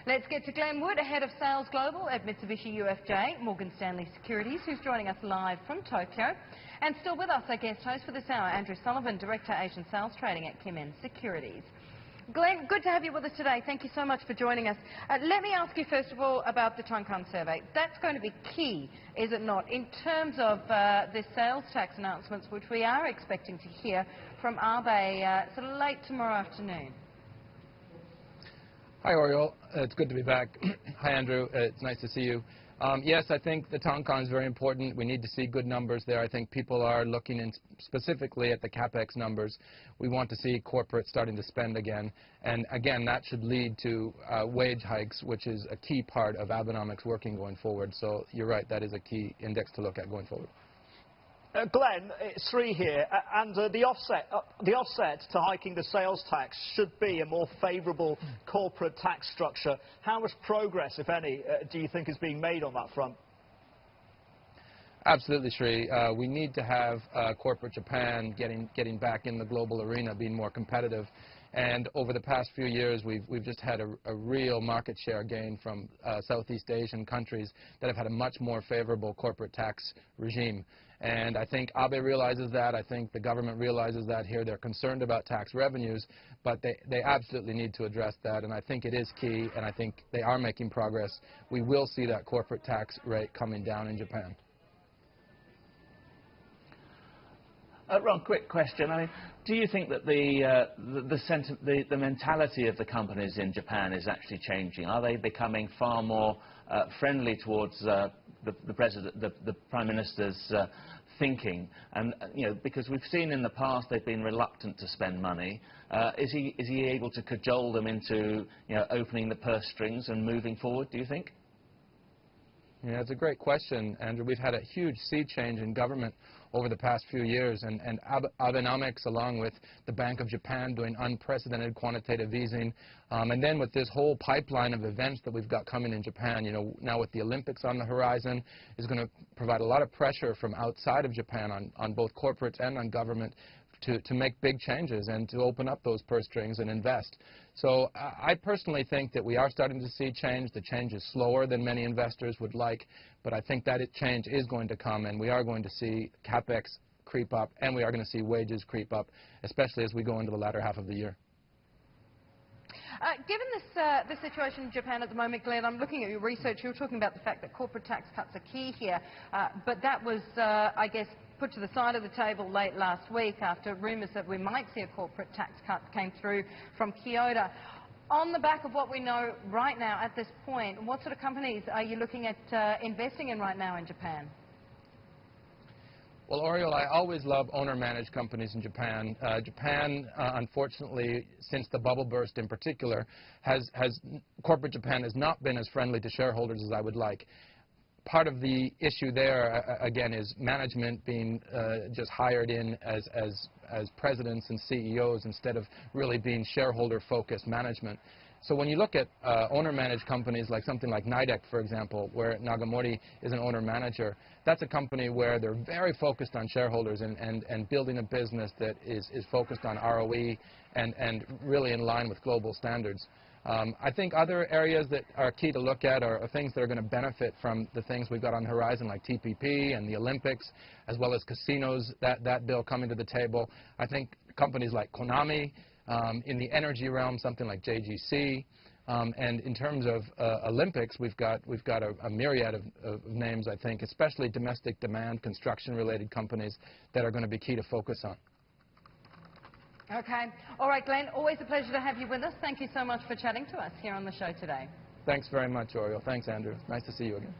Let's get to Glen Wood, Head of Sales Global at Mitsubishi UFJ, Morgan Stanley Securities, who's joining us live from Tokyo. And still with us, our guest host for this hour, Andrew Sullivan, Director Asian Sales Trading at Securities. Glenn, good to have you with us today. Thank you so much for joining us. Let me ask you first of all about the Tankan survey. That's going to be key, is it not, in terms of the sales tax announcements, which we are expecting to hear from Abe sort of late tomorrow afternoon. Hi, Oriole. It's good to be back. Hi, Andrew. It's nice to see you. Yes, I think the Tankan is very important. We need to see good numbers there. I think people are looking in specifically at the CapEx numbers. We want to see corporates starting to spend again. And again, that should lead to wage hikes, which is a key part of Abenomics working going forward. So you're right, that is a key index to look at going forward. Glenn, it's Sri here, and the offset to hiking the sales tax should be a more favourable corporate tax structure. How much progress, if any, do you think is being made on that front? Absolutely, Sri. We need to have corporate Japan getting back in the global arena, being more competitive. And over the past few years, we've just had a real market share gain from Southeast Asian countries that have had a much more favorable corporate tax regime. And I think Abe realizes that. I think the government realizes that here. They're concerned about tax revenues, but they absolutely need to address that. And I think it is key, and I think they are making progress. We will see that corporate tax rate coming down in Japan. Ron, quick question. I mean, do you think that the mentality of the companies in Japan is actually changing? Are they becoming far more friendly towards the Prime Minister's thinking? And because we've seen in the past they've been reluctant to spend money. Is he able to cajole them into opening the purse strings and moving forward? Do you think? Yeah, it's a great question, Andrew. We've had a huge sea change in government over the past few years, and Abenomics, along with the Bank of Japan, doing unprecedented quantitative easing, and then with this whole pipeline of events that we've got coming in Japan, now with the Olympics on the horizon, is going to provide a lot of pressure from outside of Japan on both corporates and on government to make big changes and to open up those purse strings and invest. So I personally think that we are starting to see change. The change is slower than many investors would like, but I think that change is going to come, and we are going to see CapEx creep up, and we are going to see wages creep up, especially as we go into the latter half of the year. Given this situation in Japan at the moment, Glenn, I'm looking at your research. You were talking about the fact that corporate tax cuts are key here, but that was, I guess, put to the side of the table late last week after rumours that we might see a corporate tax cut came through from Kyoto. On the back of what we know right now at this point, what sort of companies are you looking at investing in right now in Japan? Well, Oriole, I always love owner-managed companies in Japan. Japan, unfortunately, since the bubble burst in particular, corporate Japan has not been as friendly to shareholders as I would like. Part of the issue there, again, is management being just hired in as presidents and CEOs instead of really being shareholder-focused management. So when you look at owner-managed companies like something like Nidec, for example, where Nagamori is an owner-manager, that's a company where they're very focused on shareholders and building a business that is focused on ROE and really in line with global standards. I think other areas that are key to look at are things that are going to benefit from the things we've got on the horizon, like TPP and the Olympics, as well as casinos, that bill coming to the table. I think companies like Konami, in the energy realm, something like JGC, and in terms of Olympics, we've got a myriad of names, I think, especially domestic demand, construction-related companies that are going to be key to focus on. Okay. All right, Glenn, always a pleasure to have you with us. Thank you so much for chatting to us here on the show today. Thanks very much, Oriole. Thanks, Andrew. Nice to see you again.